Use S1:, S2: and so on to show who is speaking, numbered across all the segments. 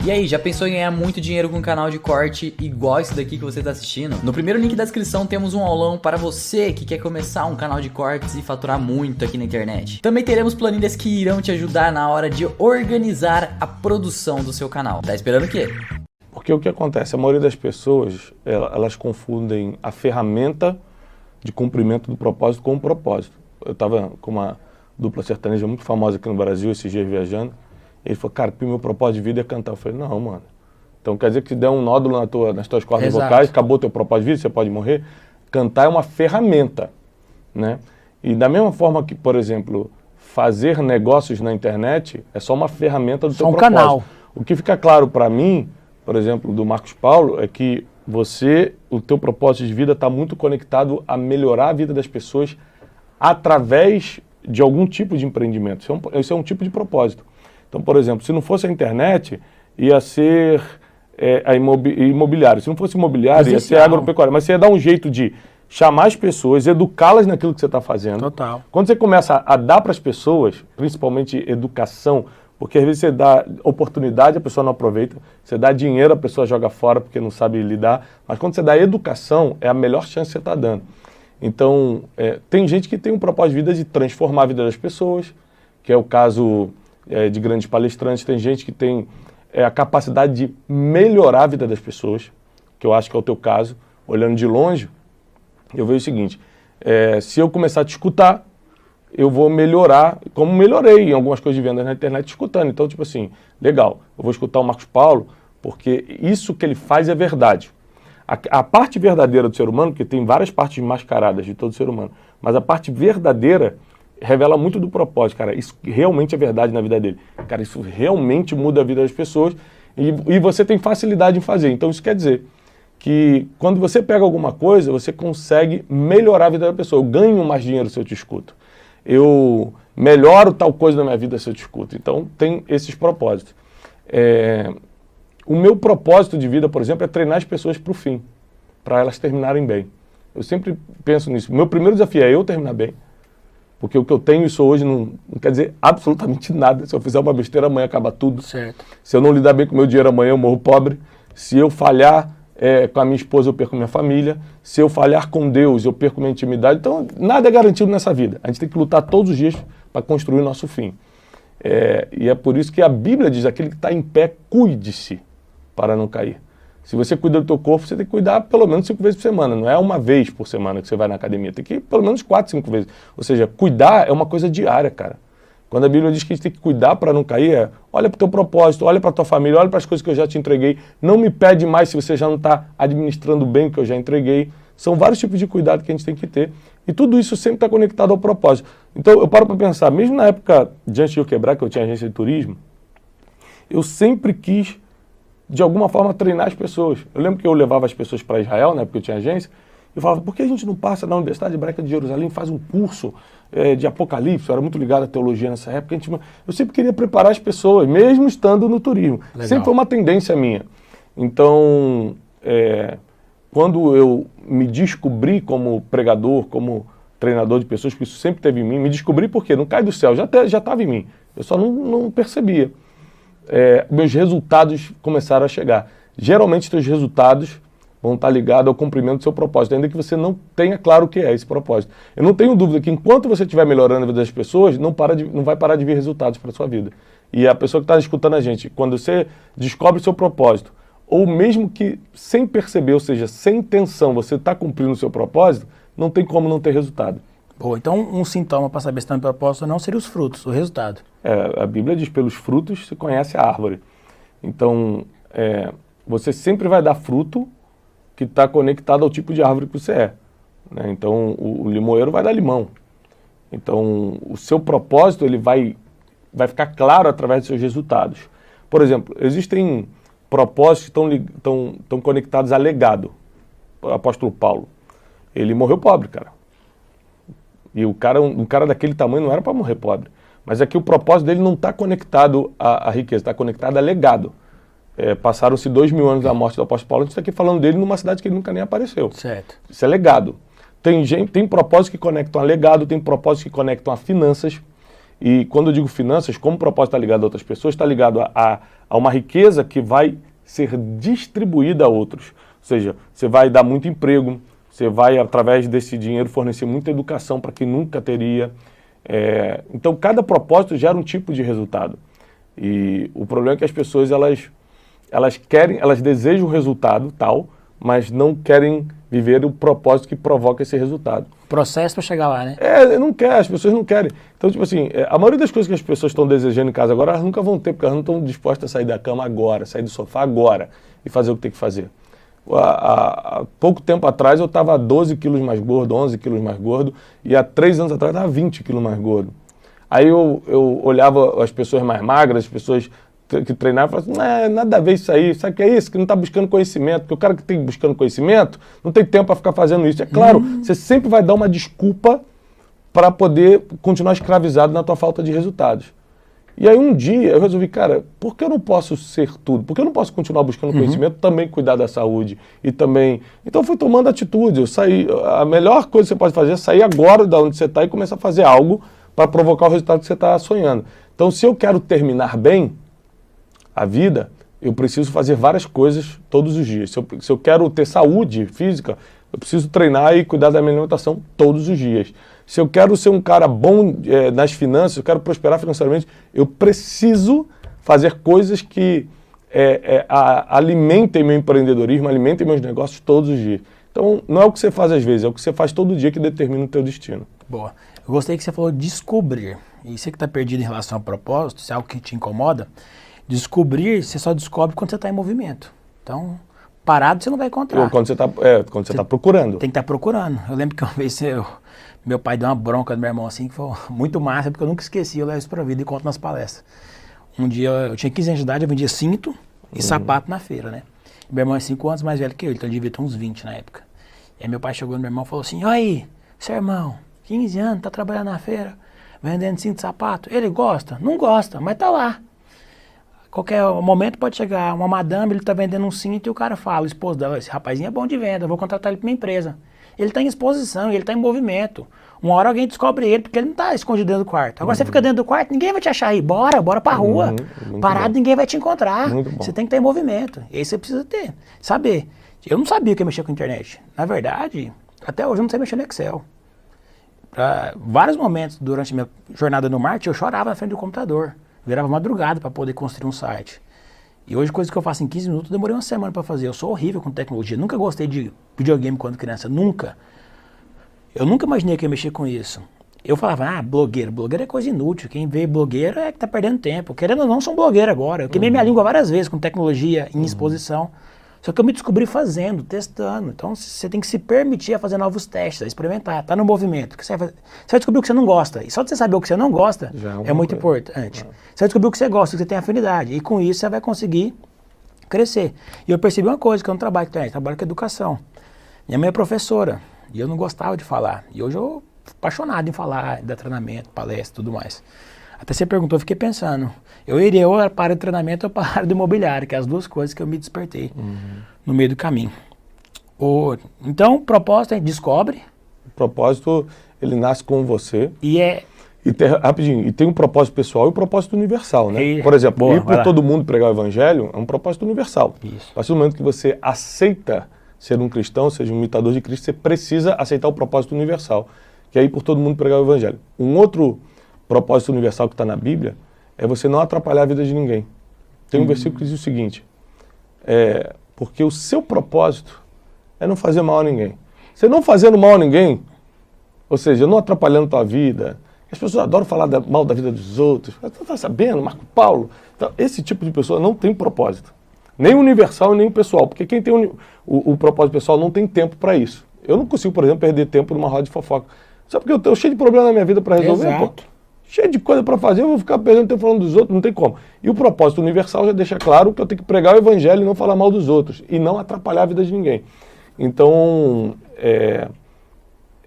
S1: E aí, já pensou em ganhar muito dinheiro com um canal de corte igual esse daqui que você está assistindo? No primeiro link da descrição temos um aulão para você que quer começar um canal de cortes e faturar muito aqui na internet. Também teremos planilhas que irão te ajudar na hora de organizar a produção do seu canal. Tá esperando o quê?
S2: Porque o que acontece? A maioria das pessoas, elas confundem a ferramenta de cumprimento do propósito com o propósito. Eu estava com uma dupla sertaneja muito famosa aqui no Brasil, esses dias viajando. Ele falou, cara, o meu propósito de vida é cantar. Eu falei, não, mano. Então quer dizer que se der um nódulo nas tuas cordas vocais, acabou o teu propósito de vida, você pode morrer. Cantar é uma ferramenta, né? E da mesma forma que, por exemplo, fazer negócios na internet é só uma ferramenta do teu propósito. Canal. O que fica claro para mim, por exemplo, do Marcos Paulo, é que o teu propósito de vida está muito conectado a melhorar a vida das pessoas através de algum tipo de empreendimento. Isso é um tipo de propósito. Então, por exemplo, se não fosse a internet, ia ser imobiliário. Se não fosse imobiliário, ia ser agropecuário. Mas você ia dar um jeito de chamar as pessoas, educá-las naquilo que você está fazendo.
S3: Total.
S2: Quando você começa a dar para as pessoas, principalmente educação, porque às vezes você dá oportunidade, a pessoa não aproveita. Você dá dinheiro, a pessoa joga fora porque não sabe lidar. Mas quando você dá educação, é a melhor chance que você está dando. Então, tem gente que tem um propósito de vida de transformar a vida das pessoas, que é o caso de grandes palestrantes. Tem gente que tem a capacidade de melhorar a vida das pessoas, que eu acho que é o teu caso. Olhando de longe, eu vejo o seguinte, se eu começar a te escutar, eu vou melhorar, como melhorei em algumas coisas de vendas na internet escutando. Então, tipo assim, legal, eu vou escutar o Marcos Paulo, porque isso que ele faz é verdade. A parte verdadeira do ser humano, porque tem várias partes mascaradas de todo ser humano, mas a parte verdadeira revela muito do propósito, cara. Isso realmente é verdade na vida dele. Cara, isso realmente muda a vida das pessoas e você tem facilidade em fazer. Então, isso quer dizer que quando você pega alguma coisa, você consegue melhorar a vida da pessoa. Eu ganho mais dinheiro se eu te escuto. Eu melhoro tal coisa na minha vida se eu te escuto. Então, tem esses propósitos. O meu propósito de vida, por exemplo, é treinar as pessoas para o fim, para elas terminarem bem. Eu sempre penso nisso. O meu primeiro desafio é eu terminar bem, porque o que eu tenho isso hoje não quer dizer absolutamente nada. Se eu fizer uma besteira, amanhã acaba tudo.
S3: Certo.
S2: Se eu não lidar bem com o meu dinheiro, amanhã eu morro pobre. Se eu falhar com a minha esposa, eu perco minha família. Se eu falhar com Deus, eu perco minha intimidade. Então, nada é garantido nessa vida. A gente tem que lutar todos os dias para construir o nosso fim. E é por isso que a Bíblia diz, aquele que está em pé, cuide-se para não cair. Se você cuida do teu corpo, você tem que cuidar pelo menos 5 vezes por semana. Não é uma vez por semana que você vai na academia. Tem que ir pelo menos 4, 5 vezes. Ou seja, cuidar é uma coisa diária, cara. Quando a Bíblia diz que a gente tem que cuidar para não cair, olha para o teu propósito, olha para a tua família, olha para as coisas que eu já te entreguei. Não me pede mais se você já não está administrando bem o que eu já entreguei. São vários tipos de cuidado que a gente tem que ter. E tudo isso sempre está conectado ao propósito. Então, eu paro para pensar, mesmo na época de antes de eu quebrar, que eu tinha agência de turismo, eu sempre quis de alguma forma treinar as pessoas. Eu lembro que eu levava as pessoas para Israel, né, porque eu tinha agência, e eu falava, por que a gente não passa na Universidade Hebraica de Jerusalém, faz um curso de Apocalipse? Eu era muito ligado à teologia nessa época. Eu sempre queria preparar as pessoas, mesmo estando no turismo. Legal. Sempre foi uma tendência minha. Então, quando eu me descobri como pregador, como treinador de pessoas, porque isso sempre teve em mim, me descobri porque não cai do céu, já estava em mim. Eu só não percebia. Meus resultados começaram a chegar. Geralmente, teus resultados vão estar ligados ao cumprimento do seu propósito, ainda que você não tenha claro o que é esse propósito. Eu não tenho dúvida que enquanto você estiver melhorando a vida das pessoas, não vai parar de vir resultados para a sua vida. E a pessoa que está escutando a gente, quando você descobre o seu propósito, ou mesmo que sem perceber, ou seja, sem intenção, você está cumprindo o seu propósito, não tem como não ter resultado.
S3: Boa, então um sintoma para saber se está em propósito ou não seria os frutos, o resultado.
S2: A Bíblia diz, pelos frutos se conhece a árvore. Então, você sempre vai dar fruto que está conectado ao tipo de árvore que você é. Né? Então, o limoeiro vai dar limão. Então, o seu propósito ele vai ficar claro através dos seus resultados. Por exemplo, existem propósitos que estão conectados a legado. O apóstolo Paulo, ele morreu pobre, cara. E um cara daquele tamanho não era para morrer pobre. Mas é que o propósito dele não está conectado à riqueza, está conectado a legado. Passaram-se 2000 anos da morte do apóstolo Paulo, a gente está aqui falando dele numa cidade que ele nunca nem apareceu.
S3: Certo.
S2: Isso é legado. Tem propósitos que conectam a legado, tem propósitos que conectam a finanças. E quando eu digo finanças, como o propósito está ligado a outras pessoas, está ligado a uma riqueza que vai ser distribuída a outros. Ou seja, você vai dar muito emprego, você vai, através desse dinheiro, fornecer muita educação para quem nunca teria. Então, cada propósito gera um tipo de resultado. E o problema é que as pessoas, elas desejam o resultado tal, mas não querem viver o propósito que provoca esse resultado.
S3: Processo para chegar lá, né?
S2: Não quer, as pessoas não querem. Então, tipo assim, a maioria das coisas que as pessoas estão desejando em casa agora, elas nunca vão ter, porque elas não estão dispostas a sair da cama agora, sair do sofá agora e fazer o que tem que fazer. Há pouco tempo atrás eu estava 12 quilos mais gordo, 11 quilos mais gordo, e há 3 anos atrás eu estava 20 quilos mais gordo. Aí eu olhava as pessoas mais magras, as pessoas que treinavam, e falava assim, nada a ver isso aí, sabe o que é isso? Que não está buscando conhecimento, porque o cara que tem buscando conhecimento não tem tempo para ficar fazendo isso. É claro, você sempre vai dar uma desculpa para poder continuar escravizado na tua falta de resultados. E aí um dia eu resolvi, cara, por que eu não posso ser tudo? Por que eu não posso continuar buscando conhecimento, também cuidar da saúde e também... Então eu fui tomando atitude, eu saí, a melhor coisa que você pode fazer é sair agora de onde você está e começar a fazer algo para provocar o resultado que você está sonhando. Então se eu quero terminar bem a vida, eu preciso fazer várias coisas todos os dias. Se eu quero ter saúde física, eu preciso treinar e cuidar da minha alimentação todos os dias. Se eu quero ser um cara bom nas finanças, eu quero prosperar financeiramente, eu preciso fazer coisas que alimentem meu empreendedorismo, alimentem meus negócios todos os dias. Então, não é o que você faz às vezes, é o que você faz todo dia que determina o teu destino.
S3: Boa. Eu gostei que você falou descobrir. E você que está perdido em relação ao propósito, se é algo que te incomoda, descobrir, você só descobre quando você está em movimento. Então, parado você não vai encontrar.
S2: Quando você está procurando.
S3: Tem que estar procurando. Eu lembro que uma vez meu pai deu uma bronca do meu irmão assim, que foi muito massa, porque eu nunca esqueci, eu levo isso pra vida e conto nas palestras. Um dia, eu tinha 15 anos de idade, eu vendia cinto e sapato na feira, né? E meu irmão é 5 anos mais velho que eu, então ele devia ter uns 20 na época. E aí meu pai chegou no meu irmão e falou assim, olha aí, seu irmão, 15 anos, tá trabalhando na feira, vendendo cinto e sapato. Ele gosta? Não gosta, mas tá lá. Qualquer momento pode chegar uma madame, ele tá vendendo um cinto e o cara fala, o esposo dela, esse rapazinho é bom de venda, eu vou contratar ele pra minha empresa. Ele está em exposição, ele está em movimento. Uma hora alguém descobre ele, porque ele não está escondido dentro do quarto. Agora você fica dentro do quarto, ninguém vai te achar aí. Bora pra rua. Parado, bom. Ninguém vai te encontrar. Você tem que estar em movimento. E aí você precisa saber. Eu não sabia que ia mexer com a internet. Na verdade, até hoje eu não sei mexer no Excel. Vários momentos durante a minha jornada no marketing, eu chorava na frente do computador. Virava madrugada para poder construir um site. E hoje, coisa que eu faço em 15 minutos, eu demorei uma semana para fazer. Eu sou horrível com tecnologia. Nunca gostei de videogame quando criança. Nunca. Eu nunca imaginei que ia mexer com isso. Eu falava, blogueiro. Blogueiro é coisa inútil. Quem vê blogueiro é que tá perdendo tempo. Querendo ou não, sou um blogueiro agora. Eu queimei minha língua várias vezes com tecnologia em exposição. Só que eu me descobri fazendo, testando. Então, você tem que se permitir a fazer novos testes, a experimentar. Tá no movimento. Você vai descobrir o que você não gosta. E só de você saber o que você não gosta é muito importante. Você vai descobrir o que você gosta, o que você tem afinidade. E com isso, você vai conseguir crescer. E eu percebi uma coisa, que eu não trabalho com internet, eu trabalho com educação. Minha mãe é professora. E eu não gostava de falar. E hoje eu sou apaixonado em falar, dar treinamento, palestra e tudo mais. Até você perguntou, eu fiquei pensando. Eu iria ou para a área de treinamento ou para a área do imobiliário, que é as duas coisas que eu me despertei no meio do caminho. Então, o propósito é descobre.
S2: O propósito, ele nasce com você.
S3: Rapidinho,
S2: e tem um propósito pessoal e um propósito universal, né? Por exemplo, ir para todo mundo pregar o evangelho é um propósito universal.
S3: Isso.
S2: A partir do momento que você aceita ser um cristão, seja um imitador de Cristo, você precisa aceitar o propósito universal, que é ir por todo mundo pregar o evangelho. Um outro propósito universal que está na Bíblia é você não atrapalhar a vida de ninguém. Tem um versículo que diz o seguinte, porque o seu propósito é não fazer mal a ninguém. Você não fazendo mal a ninguém, ou seja, não atrapalhando a tua vida. As pessoas adoram falar mal da vida dos outros. Você está sabendo, Marco Paulo? Então, esse tipo de pessoa não tem propósito. Nem universal, nem pessoal. Porque quem tem o propósito pessoal não tem tempo para isso. Eu não consigo, por exemplo, perder tempo numa roda de fofoca. Só porque eu estou cheio de problema na minha vida para resolver.
S3: Exato.
S2: Cheio de coisa para fazer, eu vou ficar perdendo tempo falando dos outros, não tem como. E o propósito universal já deixa claro que eu tenho que pregar o evangelho e não falar mal dos outros. E não atrapalhar a vida de ninguém. Então,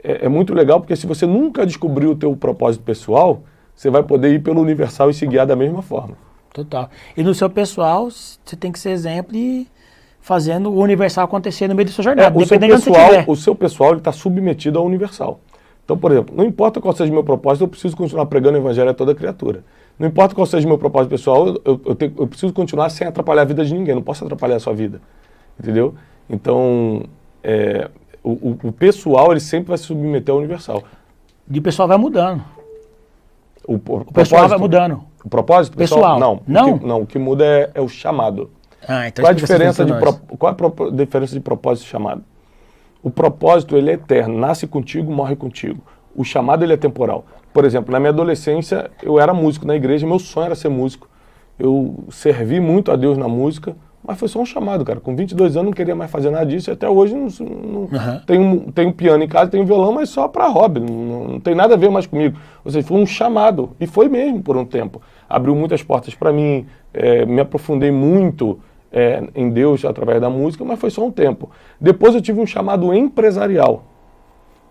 S2: é muito legal, porque se você nunca descobriu o teu propósito pessoal, você vai poder ir pelo universal e se guiar da mesma forma.
S3: Total. E no seu pessoal, você tem que ser exemplo e fazendo o universal acontecer no meio da sua jornada.
S2: O seu pessoal está submetido ao universal. Então, por exemplo, não importa qual seja o meu propósito, eu preciso continuar pregando o evangelho a toda criatura. Não importa qual seja o meu propósito pessoal, eu preciso continuar sem atrapalhar a vida de ninguém, não posso atrapalhar a sua vida, entendeu? Então, o pessoal, ele sempre vai se submeter ao universal.
S3: E o pessoal vai mudando.
S2: O
S3: pessoal vai mudando.
S2: O propósito pessoal? Não.
S3: Não?
S2: O que muda é o chamado.
S3: Então
S2: qual a diferença de propósito e chamado? O propósito, ele é eterno, nasce contigo, morre contigo. O chamado, ele é temporal. Por exemplo, na minha adolescência, eu era músico na igreja, meu sonho era ser músico. Eu servi muito a Deus na música, mas foi só um chamado, cara. Com 22 anos não queria mais fazer nada disso, e até hoje tenho piano em casa, tenho violão, mas só para hobby, não tem nada a ver mais comigo. Ou seja, foi um chamado, e foi mesmo por um tempo. Abriu muitas portas para mim, me aprofundei muito em Deus através da música, mas foi só um tempo. Depois eu tive um chamado empresarial.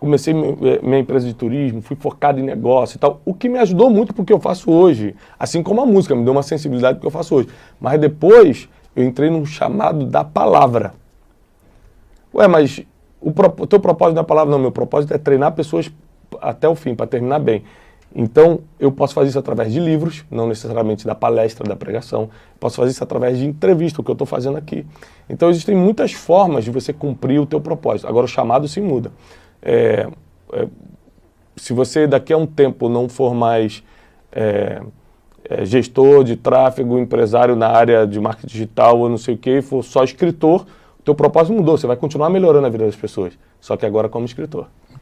S2: Comecei minha empresa de turismo, fui focado em negócio e tal, o que me ajudou muito pro que eu faço hoje, assim como a música, me deu uma sensibilidade pro que eu faço hoje. Mas depois eu entrei num chamado da palavra. Ué, mas o teu propósito da palavra não, meu propósito é treinar pessoas até o fim, para terminar bem. Então, eu posso fazer isso através de livros, não necessariamente da palestra, da pregação. Posso fazer isso através de entrevista, o que eu estou fazendo aqui. Então, existem muitas formas de você cumprir o teu propósito. Agora, o chamado se muda. Se você daqui a um tempo não for mais gestor de tráfego, empresário na área de marketing digital ou não sei o que, for só escritor, o teu propósito mudou. Você vai continuar melhorando a vida das pessoas, só que agora como escritor.